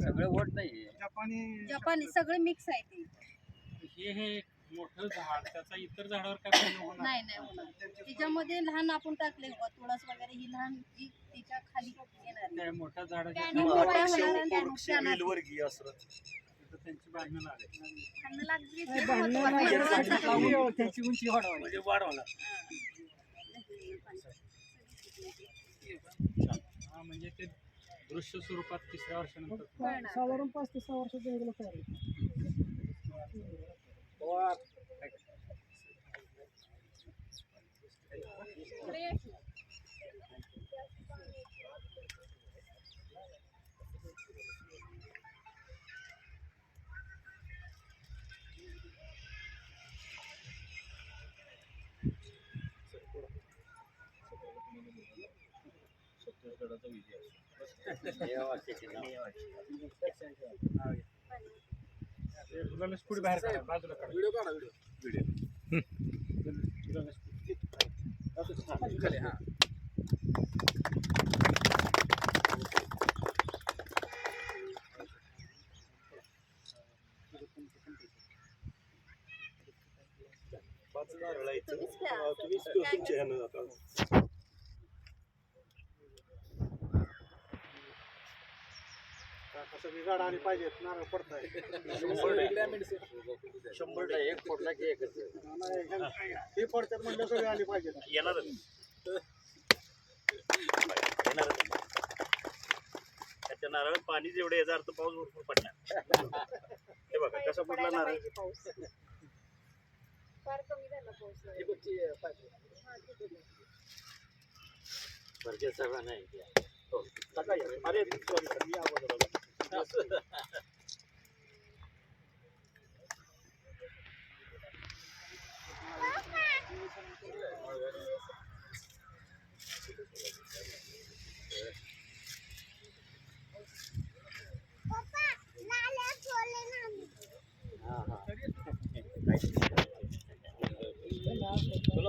सगळं वट नाही, जपानी सगळे मिक्स आहे ते. हे मोठं झाड त्याचा इतर झाडावर काय परिणाम होणार नाही नाही होणार. त्याच्यामध्ये लहान आपण टाकले तुळस वगैरे ही लहान जी तिच्या खाली येणार नाही. त्या मोठ्या झाडाच्या निम्म वया होणार आणि त्या नुकसानात. वर्गीय असं त्यांची भांडणं लागेल भांडणं लागली तर महत्त्वाचं. त्याची उंची वाढवावी. म्हणजे वाढवणार. हा म्हणजे ते दृश्य स्वरूपात तिसऱ्या वर्षानंतर साधारण 5 ते 6 वर्षाच्या वेळेला तयार होतं. छत्तीसगडाचा विजय पुढे बाहेर काढा, बाजूला काढा. व्हिडिओ काढा व्हिडिओ. खाली हा. पाच नारळ आहेत. तुम्हीच तुमच्या ह्यानं जाता. सगळी झाडं आली पाहिजेत, नारळ पडताय. 100 एक फोडला की एकच. हे पडतात म्हणलं सगळे आली पाहिजेत. येणारच त्याच्या नारळ पाणी जेवढे याचा अर्थ पाऊस भरपूर पडणार. हे बघा कसा पडला नारळ. फार कमी झाला पाऊस. भरच्या सगळा नाही. अरे सॉरी या अगोदर.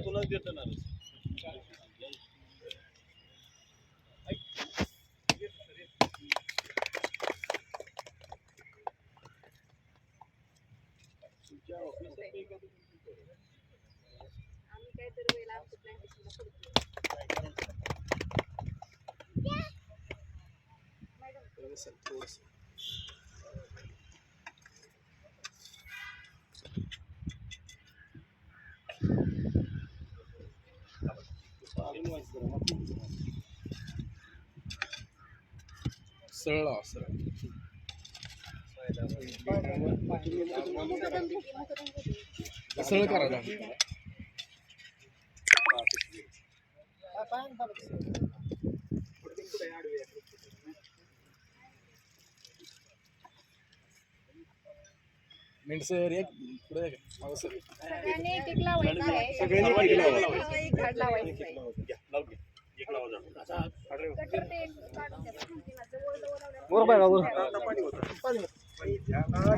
तुला देतो ना. आम्ही काय तर वेळेला आमचं प्लॅन्टेशनला पडतो. सरळ सरळ सरळ करा. मिनिट सर एक पुढे सगळ्यांनी एक एक लावायचं आहे. सगळ्यांनी एक एक लावायचं. एक झाड लावायचं आहे. एक लावा झाड. कटर ते काढून द्या. जवळ जवळ लावल्यावर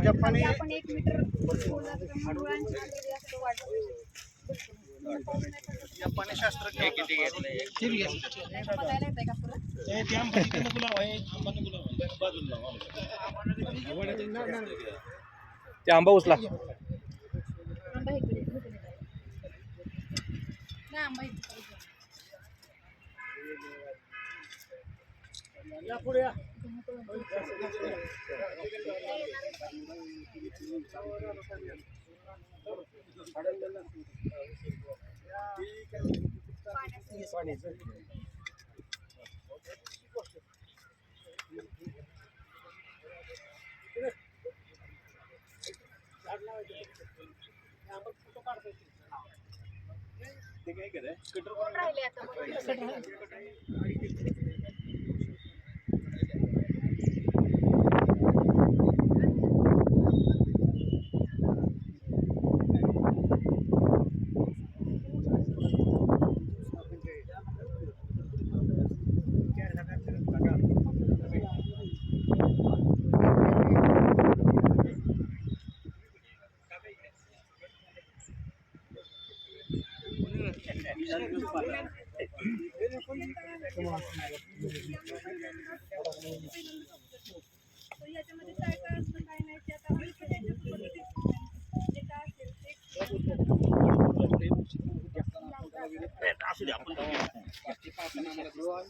जपानी आपण 1 मीटर मुळांची वगैरे असं वाढवतो. जपानी शास्त्रज्ञ किती घेतलंय? बघायला येतंय का पुढं? ते आंबा उचला. आंबा इकडे नाही, आंबा इकडे. या पुढे या. ते काय कराय कोण राहिले आता याच्यामध्ये काय काय असतं काय नाही ते आता आम्ही पण याच्यासोबत जे काय असेल ते असू दे आपण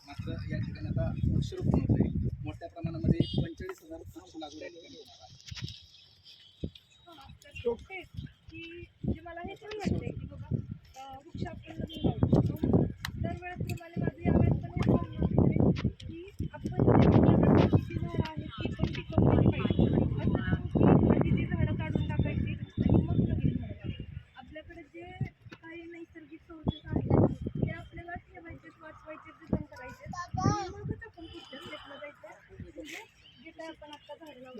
मात्र या ठिकाणी आता वृक्षारोपण होत आहे. मोठ्या प्रमाणामध्ये 45,000 वृक्ष लागवड या ठिकाणी होणार आहे. की जे मला हे पण वाटतंय की बाबा वृक्ष आपण नवीन लावतो. दरवेळेप्रमाणे माझं यावेळेस पण हे म्हणणं आहे की आपण जी झाडं आहेत ती पण टिकवली पाहिजे. असं नाही की आधी ती झाडं काढून टाकायची आणि मग नवीन झाडं लावायची. आपल्याकडे जे काही नैसर्गिक सोर्सेस आहेत ते आपल्याला ठेवायचे, वाचवायचे, जतन करायचे आणि मगच आपण पुढच्या स्टेपला जायचं. म्हणजे जे काय आपण आता झाडं लावतो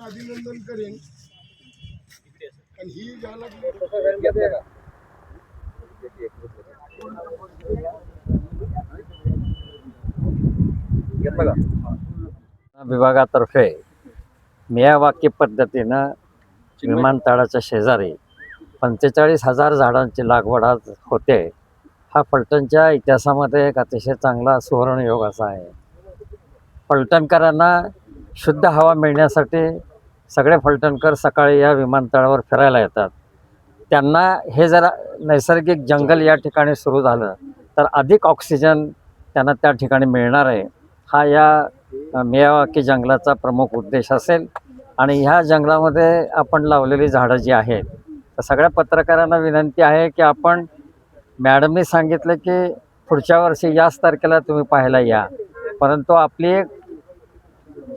अभिनंदन करेन आणि ही ज्याला विभागातर्फे मियावाकी पद्धतीनं विमानतळाच्या शेजारी 45,000 झाडांची लागवड आज होते. हा फलटणच्या इतिहासामध्ये एक अतिशय चांगला सुवर्णयोग असा आहे. फलटणकरांना शुद्ध हवा मिळण्यासाठी सगळे फलटणकर सकाळी या विमानतळावर फिरायला येतात. त्यांना हे जर नैसर्गिक जंगल या ठिकाणी सुरू झालं तर अधिक ऑक्सिजन त्यांना त्या ठिकाणी मिळणार आहे. हा या मियावाकी जंगलाचा प्रमुख उद्देश असेल. आणि ह्या जंगलामध्ये आपण लावलेली झाडं जी आहेत तर सगळ्या पत्रकारांना विनंती आहे की आपण मॅडमनी सांगितलं की पुढच्या वर्षी याच तारखेला तुम्ही पाहायला या, परंतु आपली एक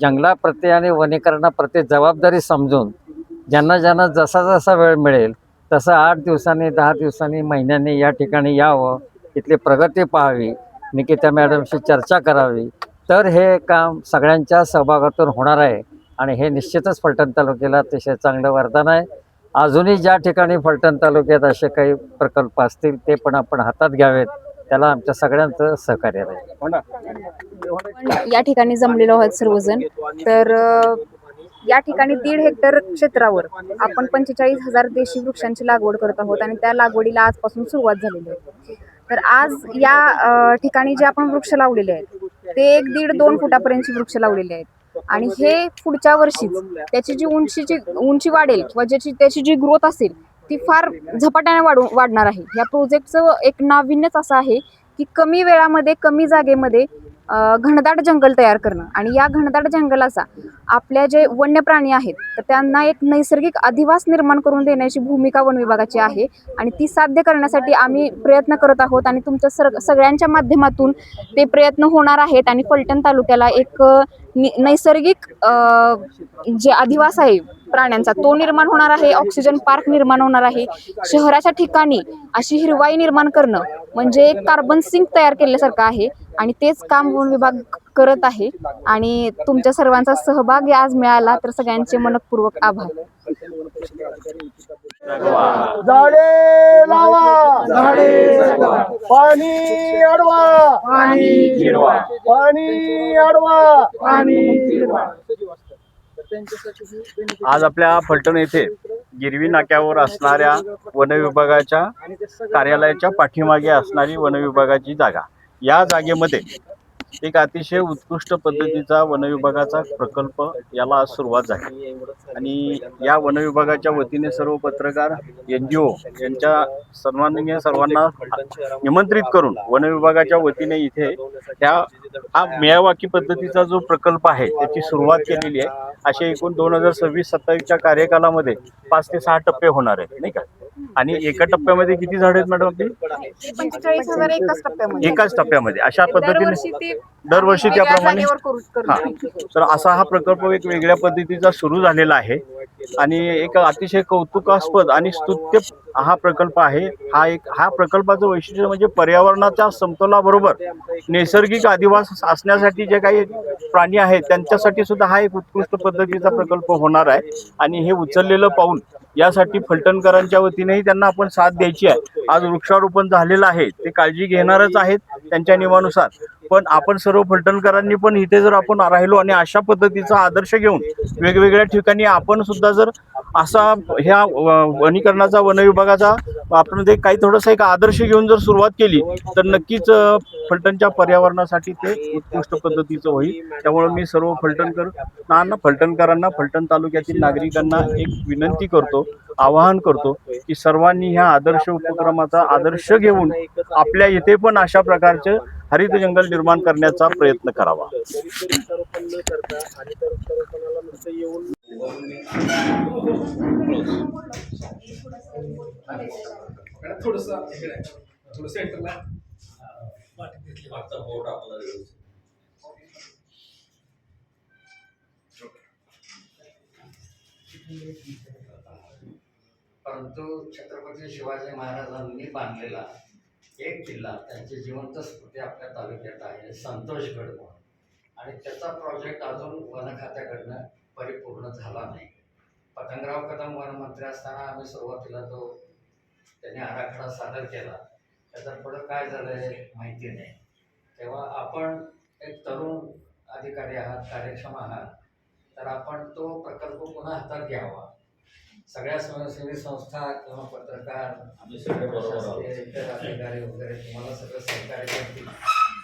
जंगलाप्रती आणि वनीकरणाप्रती जबाबदारी समजून ज्यांना ज्यांना जसा जसा वेळ मिळेल तसं 8 दिवसांनी 10 दिवसांनी महिन्यांनी या ठिकाणी यावं, इथली प्रगती पाहावी, निकिता मॅडमशी चर्चा करावी, तर हे काम सगळ्यांच्या सहभागातून होणार आहे. आणि हे निश्चितच फलटण तालुक्याला अतिशय चांगलं वरदान आहे. अजूनही ज्या ठिकाणी फलटण तालुक्यात असे काही प्रकल्प असतील ते पण आपण हातात घ्यावेत. त्याला आमच्या सगळ्यांचं सहकार्य राहील. या ठिकाणी जमलेलो आहोत सर्वजण. तर या ठिकाणी 1.5 हेक्टर क्षेत्रावर आपण 45,000 देशी वृक्षांची लागवड करत आहोत आणि त्या लागवडीला आजपासून सुरुवात झालेली आहे. तर आज या ठिकाणी जे आपण वृक्ष लावलेले आहेत ते 1-1.5-2 फुटापर्यंतची वृक्ष लावलेले आहेत. आणि हे पुढच्या वर्षीच त्याची जी उंची वाढेल किंवा त्याची जी ग्रोथ असेल ती फार झपाट्याने वाढणार आहे. या प्रोजेक्टचं एक नाविन्यच असं आहे की कमी वेळामध्ये कमी जागेमध्ये घनदाट जंगल तयार करणं. आणि या घनदाट जंगलाचा आपल्या जे वन्य प्राणी आहेत तर त्यांना एक नैसर्गिक अधिवास निर्माण करून देण्याची भूमिका वन विभागाची आहे. आणि ती साध्य करण्यासाठी आम्ही प्रयत्न करत आहोत आणि तुमच्या सगळ्यांच्या माध्यमातून ते प्रयत्न होणार आहेत. आणि फलटण तालुक्याला एक नैसर्गिक जे अधिवास आहे प्राण्यांचा तो निर्माण होणार आहे. ऑक्सिजन पार्क निर्माण होणार आहे. शहराच्या ठिकाणी अशी हिरवाई निर्माण करणं म्हणजे एक कार्बन सिंक तयार केल्यासारखं आहे. आणि तेच काम वन विभाग करत आहे. आणि तुमच्या सर्वांचा सहभाग आज मिळाला तर सगळ्यांचे मनपूर्वक आभार. झाडे लावा, झाडे जगवा, पाणी अडवा, पाणी जिरवा, पाणी अडवा, पाणी जिरवा. आज आपल्या फलटण येथे गिरवी नाक्यावर असणाऱ्या वन विभागाच्या कार्यालयाच्या पाठीमागे असणारी वन विभागाची जागा, या जागेमध्ये एक अतिशय उत्कृष्ट पद्धतीचा वन विभागाचा प्रकल्प याला आज सुरुवात झाली. आणि या वन विभागाच्या वतीने सर्व पत्रकार NGO यांच्या सन्माननीय सर्वांना निमंत्रित करून वन विभागाच्या वतीने इथे हा मियावाकी पद्धतीचा जो प्रकल्प आहे त्याची सुरुवात केलेली आहे. असे एकूण 2026-27च्या कार्यकालामध्ये 5 ते 6 टप्पे होणार आहेत, नाही का? आणि एका टप्प्यामध्ये किती झाड आहेत मॅडम आपली? 45,000 एकाच टप्प्यामध्ये. अशा पद्धतीने दरवर्षी त्याप्रमाणे तर असा हा प्रकल्प एक वेगळ्या पद्धतीचा सुरू झालेला आहे. आणि एक अतिशय कौतुकास्पद आणि स्तुत्य हा प्रकल्प आहे. हा प्रकल्पाचं वैशिष्ट्य म्हणजे पर्यावरणाच्या समतोलाबरोबर नैसर्गिक अधिवास असण्यासाठी जे काही प्राणी आहेत त्यांच्यासाठी सुद्धा हा एक उत्कृष्ट पद्धतीचा प्रकल्प होणार आहे. आणि हे उचललेलं पाऊल यासाठी फलटणकरांच्या वतीनेही त्यांना आपण साथ द्यायची आहे. आज वृक्षारोपण झालेलं आहे, ते काळजी घेणारच आहेत त्यांच्या नियमानुसार. पण आपण सर्व फलटणकरांनी पण इथे जर आपण राहिलो आणि अशा पद्धतीचा आदर्श घेऊन वेगवेगळ्या ठिकाणी आपण सुद्धा जर असा ह्या वनीकरणाचा वन विभागाचा आपण ते काही थोडंसं एक आदर्श घेऊन जर सुरुवात केली तर नक्कीच फलटणच्या पर्यावरणासाठी ते उत्कृष्ट पद्धतीचं होईल. त्यामुळे मी सर्व फलटणकरांना, फलटण तालुक्यातील नागरिकांना एक विनंती करतो, आवाहन करतो की सर्वांनी ह्या आदर्श उपक्रमाचा आदर्श घेऊन आपल्या इथे पण अशा प्रकारचे हरित जंगल निर्माण करण्याचा प्रयत्न करावा. थोडस सेंटरला परंतु छत्रपती शिवाजी महाराजांनी बांधलेला एक किल्ला, त्यांची जिवंत स्मृती आपल्या तालुक्यात आहे, संतोषगड म्हणून. आणि त्याचा प्रोजेक्ट अजून वन खात्याकडनं परिपूर्ण झाला नाही. पतंगराव कदम वनमंत्री असताना आम्ही सुरुवातीला त्यांनी आराखडा सादर केला. त्याचं पुढं काय झालंय माहिती नाही. तेव्हा आपण एक तरुण अधिकारी आहात, कार्यक्षम आहात, तर आपण तो प्रकल्प पुन्हा हातात घ्यावा. सगळ्या स्वयंसेवी संस्था किंवा पत्रकार, शासकीय इतर अधिकारी वगैरे तुम्हाला सगळं सहकार्य करतील.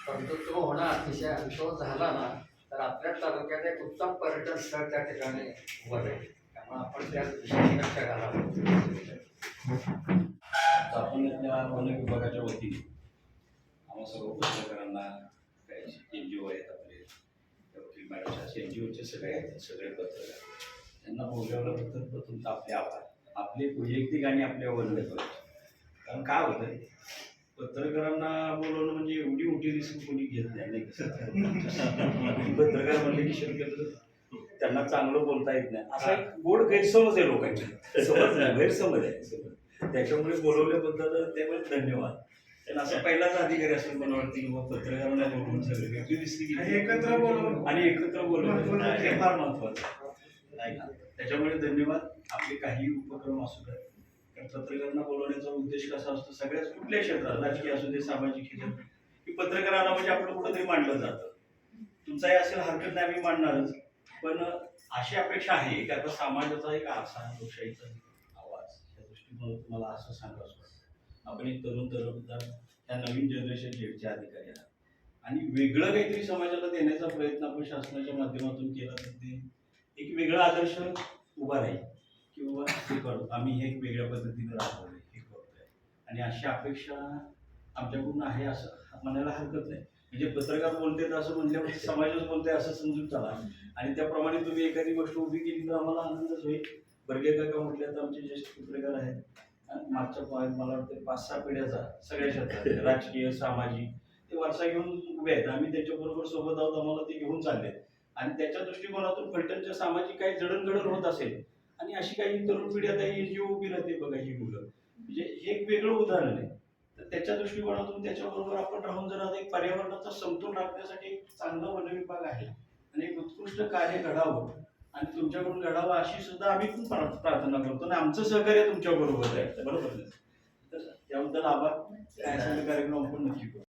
परंतु तो होणं अतिशय, आणि तो झाला ना तर आपल्या तालुक्यात एक उत्तम पर्यटन स्थळ त्या ठिकाणी उभं राहील. त्यामुळे आपण त्या विशेष लक्ष घालावं. आपण या वन विभागाच्या वतीने आम्हा सर्व पत्रकारांना, काही NGO आहेत आपले, वकील मॅडम, NGOचे सगळे आहेत, सगळे पत्रकार, त्यांना बोलवल्याबद्दल प्रथम आपले आभार. आपले वैयक्तिक आणि आपल्या वन विभागाचे. कारण काय होतं, पत्रकारांना बोलवणं म्हणजे एवढी मोठी रिस्क कोणी घेत नाही कसं. पत्रकार म्हणले की शक्यतो त्यांना चांगलं बोलता येत नाही, असा एक गोड गैरसमज आहे लोकांचा. गैरसमज आहे. त्याच्यामुळे बोलवल्याबद्दल त्यामुळे धन्यवाद. त्यांना असं पहिलाच अधिकारी असेल मला वाटतं की पत्रकारांना बोलवून सगळे व्यक्ती दिसली की एकत्र बोलवून हे फार महत्वाचं नाही का. त्याच्यामुळे धन्यवाद. आपले काही उपक्रम असू द्या, कारण पत्रकारांना बोलवण्याचा उद्देश कसा असतो, सगळ्याच कुठल्याही क्षेत्रात, राजकीय असू दे, सामाजिक क्षेत्रात, की पत्रकारांना म्हणजे आपलं कुठंतरी मांडलं जातं. तुमचाही असेल हरकत नाही, आम्ही मांडणारच. पण अशी अपेक्षा आहे की आता समाजाचा एक आरसा, लोकशाहीचा आवाज, या दृष्टीकोनातून तुम्हाला असं सांगावं वाटतं. आपण एक तरुणदार त्या नवीन जनरेशन जेडचे अधिकारी आहात आणि वेगळं काहीतरी समाजाला देण्याचा प्रयत्न आपण शासनाच्या माध्यमातून केला तर ते एक वेगळा आदर्श उभा राहील किंवा हे करू, आम्ही हे एक वेगळ्या पद्धतीने राबवलं, हे करतोय. आणि अशी अपेक्षा आमच्याकडून आहे असं म्हणायला हरकत नाही. म्हणजे पत्रकार बोलते असं म्हणल्यावर समाजच बोलते असं समजून चला, आणि त्याप्रमाणे तुम्ही एखादी गोष्ट उभी केली तर आम्हाला आनंदच होईल. बर्गे काका म्हटले तर आमचे ज्येष्ठ पत्रकार आहेत, मागच्या मला वाटतं 5-6 पिढ्याचा सगळ्या क्षेत्रात राजकीय, सामाजिक ते वारसा घेऊन उभे आहेत. आम्ही त्याच्याबरोबर सोबत आहोत, आम्हाला ते घेऊन चालले. आणि त्याच्या दृष्टिकोनातून फलटणच्या सामाजिक काही जडणघडण होत असेल आणि अशी काही तरुण पिढी आता NGO उभी राहते बघा, ही मुलं, म्हणजे हे एक वेगळं उदाहरण आहे. तर त्याच्या दृष्टिकोनातून त्याच्याबरोबर आपण राहून जर आता एक पर्यावरणाचा समतोल राखण्यासाठी एक चांगला वन विभाग आहे आणि एक उत्कृष्ट कार्य घडावं आणि तुमच्याकडून घडावं अशी सुद्धा आम्ही पण प्रार्थना करतो आणि आमचं सहकार्य तुमच्या बरोबर आहे, बरोबर. तर त्याबद्दल आभार. काय कार्यक्रम आपण नक्की करू.